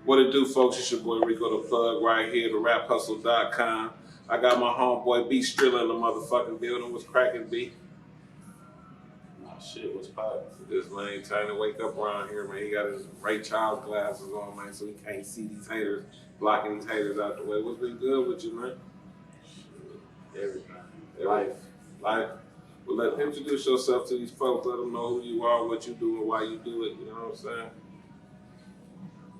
What it do, folks? It's your boy Rico the Plug right here, the RapHustle.com. I got my homeboy B Strill in the motherfucking building. What's cracking, B? Nah, shit, what's poppin'? This man trying to wake up around here, man. He got his Ray Charles glasses on, man, so he can't see these haters, blocking these haters out the way. What's been good with you, man? Everything. Life. Well, introduce yourself to these folks. Let them know who you are, what you do, and why you do it. You know what I'm saying?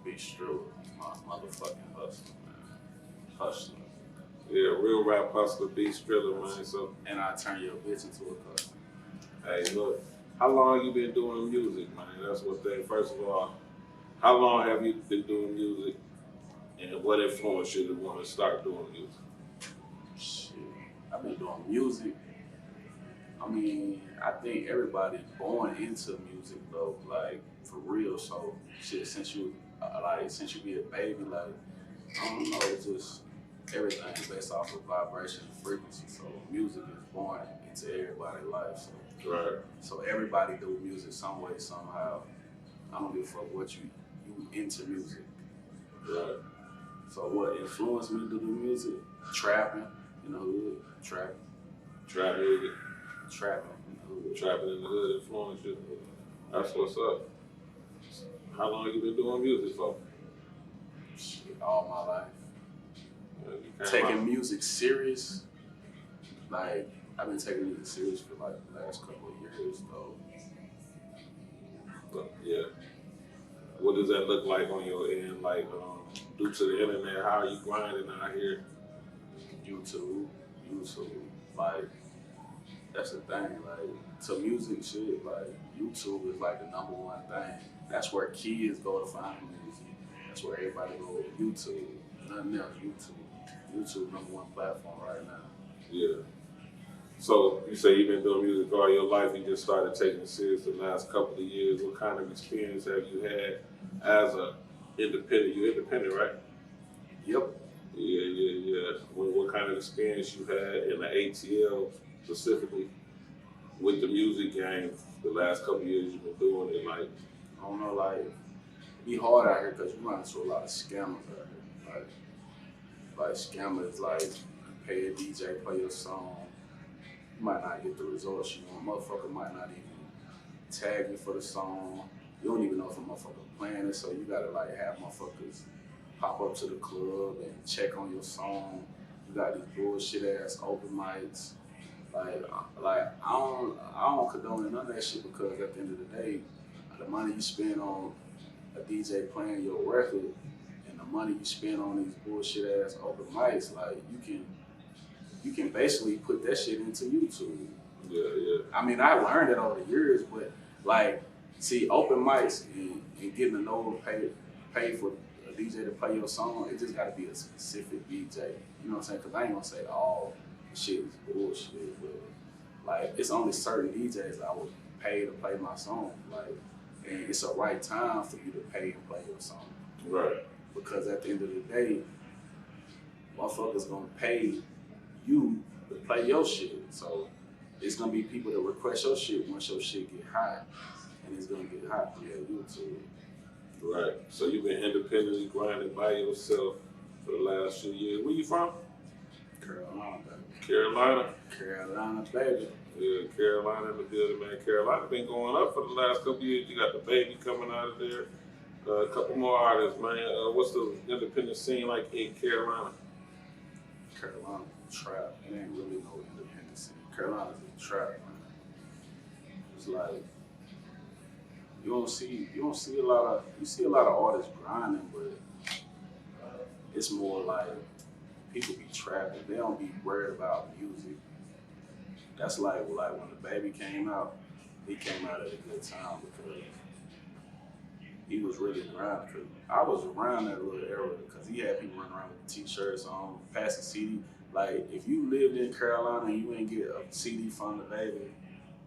Be Strill, my motherfucking hustler, man. Hustler. Yeah, real rap hustler, B Striller, man. So, And I turn your bitch into a customer. hey, look, how long you been doing music, man? That's one thing. First of all, how long have you been doing music, and what influenced you to want to start doing music? Shit. I've been doing music. I mean, I think everybody's born into music though, like for real. So shit, since you be a baby, like I don't know, it's just everything based off of vibration and frequency. So music is born into everybody's life. Right. So everybody do music some way, somehow. I don't give a fuck what you into music. Right. So what influenced me to do music? Trapping, in the hood, trapping. Trap music. Trapping in the hood. Trapping in the hood influenced you. That's what's up. How long you been doing music for? Shit, all my life. You came Taking out- music serious, like I've been taking music serious for like the last couple of years though. Yeah. What does that look like on your end? Like, due to the internet, how are you grinding out here? YouTube, like that's the thing. Like to music shit, like YouTube is like the number one thing. That's where kids go to find music. That's where everybody go to YouTube. Nothing else. YouTube number one platform right now. Yeah. So you say you've been doing music all your life. You just started taking it serious the last couple of years. What kind of experience have you had as a independent? You're independent, right? Yep. Yeah. What kind of experience you had in the ATL specifically with the music game the last couple of years you've been doing it? Like, I don't know, like it be hard out here because you run into a lot of scammers out here. Like scammers, like pay a DJ, play your song. You might not get the results you want. Motherfucker might not even tag you for the song. You don't even know if a motherfucker playing it, so you gotta like have motherfuckers pop up to the club and check on your song. You got these bullshit ass open mics. Like I don't condone none of that shit because at the end of the day, the money you spend on a DJ playing your record and the money you spend on these bullshit ass open mics, like you can basically put that shit into YouTube. yeah. I mean, I learned it over the years, but like, see, open mics and getting to know pay for a DJ to play your song, it just got to be a specific DJ. You know what I'm saying? Because I ain't gonna say all shit is bullshit, but like, it's only certain DJs I would pay to play my song. Like, and it's a right time for you to pay and play your song. Right. Because at the end of the day, motherfuckers gonna pay you to play your shit. So it's gonna be people that request your shit once your shit get hot, and it's gonna get hot via YouTube. Right. So you've been independently grinding by yourself for the last few years. Where you from? Carolina, baby. Carolina. Carolina, baby. Yeah, Carolina in the building, man. Carolina been going up for the last couple of years. You got the baby coming out of there. A couple more artists, man. What's the independent scene like in Carolina? Carolina trap. It ain't really no independent scene. Carolina's a trap, man. It's like you see a lot of artists grinding, but it's more like people be trapping. They don't be worried about music. That's like when the baby came out, he came out at a good time because he was really grinding. Cause I was around that little era because he had people running around with t-shirts on, passing CD. Like if you lived in Carolina and you ain't get a CD from the baby,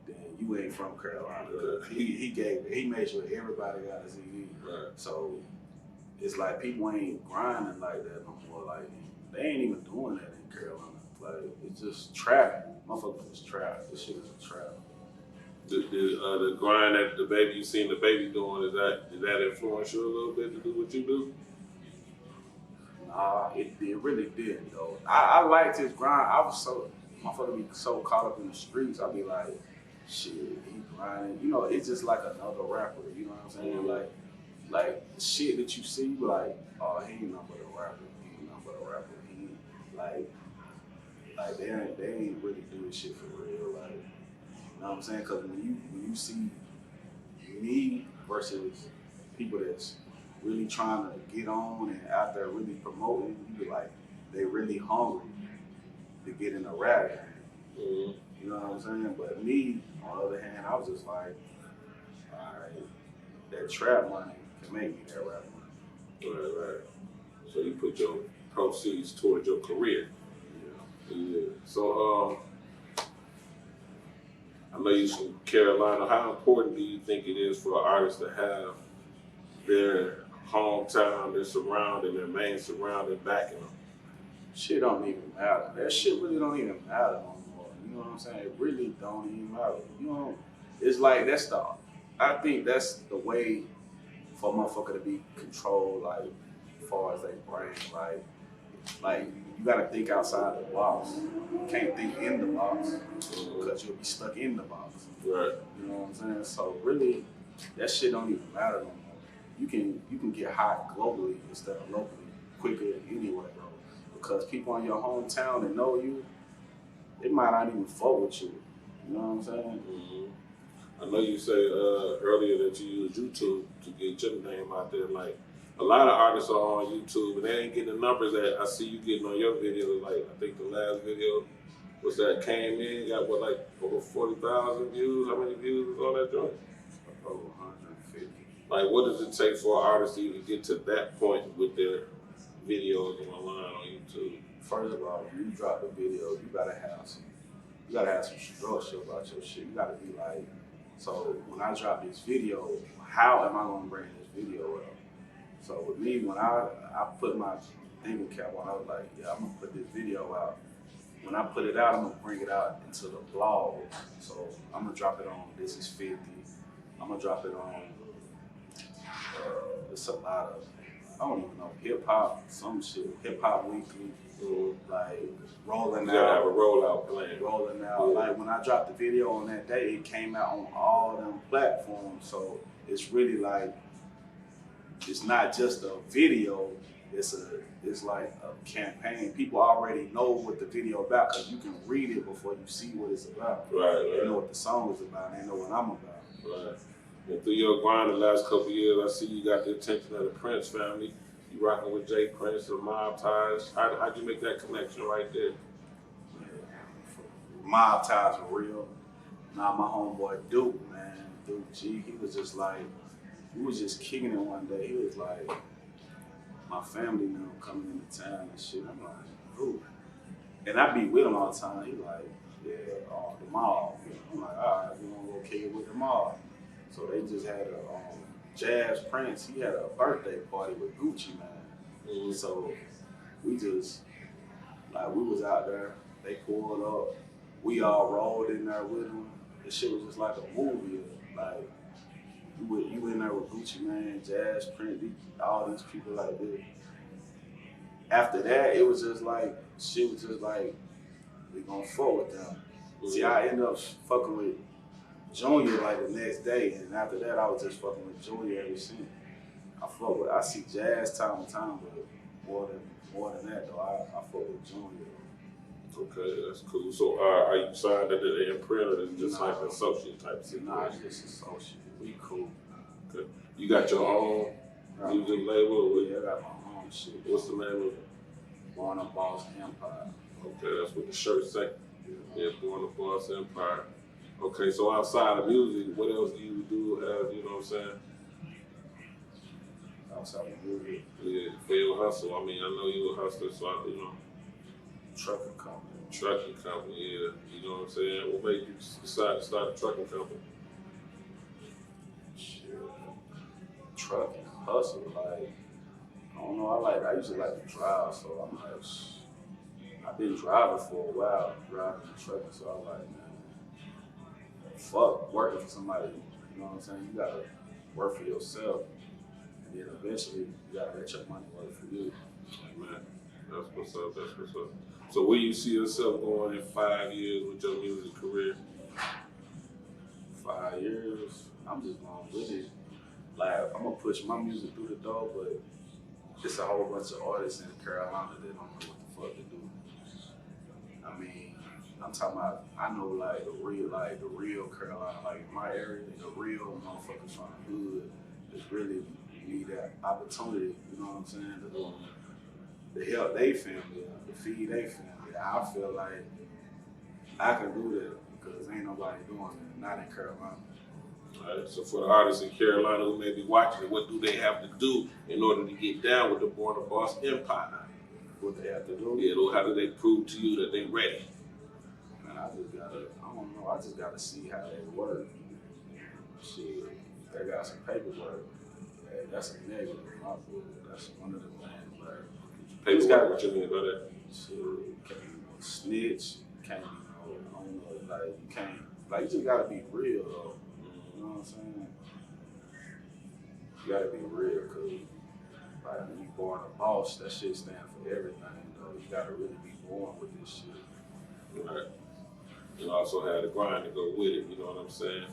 then you ain't from Carolina. He made sure everybody got a CD. Right. So it's like people ain't grinding like that no more. Like they ain't even doing that in Carolina. Like it's just trap. Motherfuckers just trap. This shit is a trap. The grind that the baby you seen the baby doing, did that influence you a little bit to do what you do? It really didn't though. I liked his grind. I was so motherfucker be so caught up in the streets. I'd be like, shit, he grinding. You know, it's just like another rapper. You know what I'm saying? Like the shit that you see, like, oh, he ain't nothing but a rapper. He ain't nothing but a rapper. He ain't, like they ain't really doing shit for real. Like, you know what I'm saying? Because when you see me versus people that's really trying to get on and out there really promoting, you be like, they really hungry to get in the rap game. Mm-hmm. You know what I'm saying? But me, on the other hand, I was just like, all right, that trap money can make me that rap money. Right. So you put your proceeds towards your career. Yeah. So I know you're from Carolina. How important do you think it is for an artist to have their hometown, their surrounding, their main surrounding backing them? Shit don't even matter. That shit really don't even matter no more. You know what I'm saying? It really don't even matter. You know, it's like I think that's the way for a motherfucker to be controlled, like, as far as their brain, like you gotta think outside the box. You can't think in the box because you'll be stuck in the box. Right. You know what I'm saying? So really, that shit don't even matter no more. You can get hot globally instead of locally quicker anyway, bro. Because people in your hometown that know you, they might not even fuck with you. You know what I'm saying? Mm-hmm. I know you said earlier that you use YouTube to get your name out there. Like, a lot of artists are on YouTube and they ain't getting the numbers that I see you getting on your videos. Like, I think the last video was that came in, got what, like over 40,000 views? How many views was on that joint? Over 150. Like, what does it take for an artist to even get to that point with their videos online on YouTube? First of all, when you drop the video, you gotta have some structure about your shit. You gotta be like, so when I drop this video, how am I gonna bring this video up? So with me, when I put my thinking cap on, I was like, yeah, I'm gonna put this video out. When I put it out, I'm gonna bring it out into the blog. So I'm gonna drop it on This Is 50. I'm gonna drop it on, it's a lot of, I don't even know, hip hop, some shit, Hip Hop Weekly, like rolling You gotta out. have a rollout plan. Rolling out. Yeah. Like when I dropped the video on that day, it came out on all them platforms. So it's really like, it's not just a video, it's like a campaign. People already know what the video about because you can read it before you see what it's about. Right. They know what the song is about, they know what I'm about. Right. And through your grind the last couple of years, I see you got the attention of the Prince family. You rocking with Jay Prince, the Mob Ties. How'd you make that connection right there? Yeah. Mob ties are real. Now my homeboy Duke, man, Duke G, he was just kicking it one day. He was like, my family now coming into town and shit. I'm like, who? And I be with him all the time. He like, yeah, the mall. I'm like, all right, we gonna go kick it with the mall. So they just had a Jazz Prince. He had a birthday party with Gucci Man. So we just we was out there. They pulled up. We all rolled in there with them. The shit was just like a movie. Like you in there with Gucci Man, Jazz Prince, all these people like this. After that, it was just like shit was just like we gonna fuck with them. See, I ended up fucking with Junior like the next day, and after that, I was just fucking with Junior ever since. I see Jazz time to time, but more than that though, I fuck with Junior. Okay, that's cool. So are you signed to the imprint or is it just like an associate type situation? Nah, it's just associate. We cool. Okay. You got your own music label or what? Yeah, I got my own shit. What's the name of it? Born Up Boss Empire. Okay, that's what the shirt say. Yeah, Born Up Boss Empire. Okay, so outside of music, what else do you do as, you know what I'm saying? Outside of music. Yeah, for your hustle. I mean, I know you a hustler, so you know. Trucking company. Trucking company, yeah. You know what I'm saying? What made you decide to start a trucking company? Shit. Trucking, hustle, like, I don't know, I used to like to drive, so I'm like, I've been driving for a while, driving and trucking, so I'm like, man, fuck working for somebody, you know what I'm saying? You gotta work for yourself, and then eventually you gotta let your money work for you. Man, that's what's up. That's what's up. So where you see yourself going in 5 years with your music career? 5 years, I'm just gonna really, like, I'm gonna push my music through the door, but it's a whole bunch of artists in Carolina that don't know what the fuck to do. I mean, I'm talking about, I know like the real Carolina, like in my area, the real motherfuckers from the hood that really need that opportunity, you know what I'm saying, to help their family, to feed their family. I feel like I can do that because ain't nobody doing it, not in Carolina. All right, so for the artists in Carolina who may be watching it, what do they have to do in order to get down with the Born a Boss Empire? What they have to do? Yeah, how do they prove to you that they ready? Man, I don't know, I just gotta see how they work. Shit, they got some paperwork. Hey, that's a negative in my book. That's one of the things, like, Paperwork, what you mean by that? shit, you can't snitch, you can't, I don't know, like, you can't, like, you just gotta be real, though. You know what I'm saying? You gotta be real, cause like when you born a boss, that shit stand for everything, though. You gotta really be born with this shit. Right. You also have the grind to go with it, you know what I'm saying?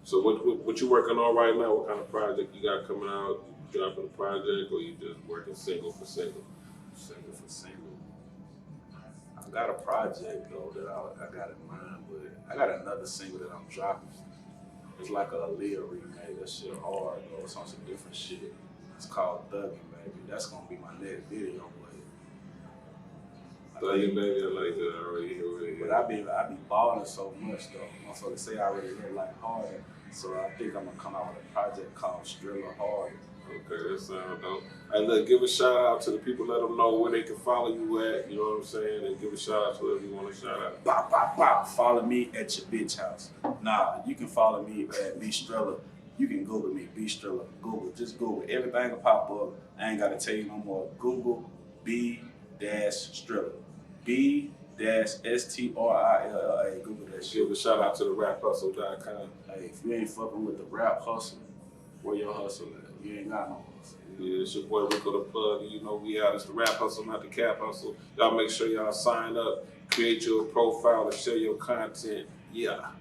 So what you working on right now? What kind of project you got coming out? You dropping a project or you just working single for single? Single for single. I got a project though that I got in mind, but I got another single that I'm dropping. It's like a Aaliyah remake. That shit hard though. It's on some different shit. It's called Thuggin' Baby. That's gonna be my next video, but Thuggin' Baby, I like that already. But I be balling so much though. Motherfuckers say I already look like harder. So I think I'm gonna come out with a project called Strill Harder. Okay, that sounds dope. Hey, look, give a shout out to the people. Let them know where they can follow you at. You know what I'm saying? And give a shout out to whoever you want to shout out. Bop, bop, bop. Follow me at your bitch house. Nah, you can follow me at B Striller. You can Google me, B Striller. Google, just Google. Everything will pop up. I ain't gotta tell you no more. Google B-Striller. B-STRILLA. Google that shit. Give a shout out to the raphustle.com. Hey, if you ain't fucking with the rap hustle, where your hustle at? You ain't got no hustle. Yeah, it's your boy Rico the Plug. You know we out. It's the Rap Hustle, not the Cap Hustle. Y'all make sure y'all sign up, create your profile, and share your content. Yeah.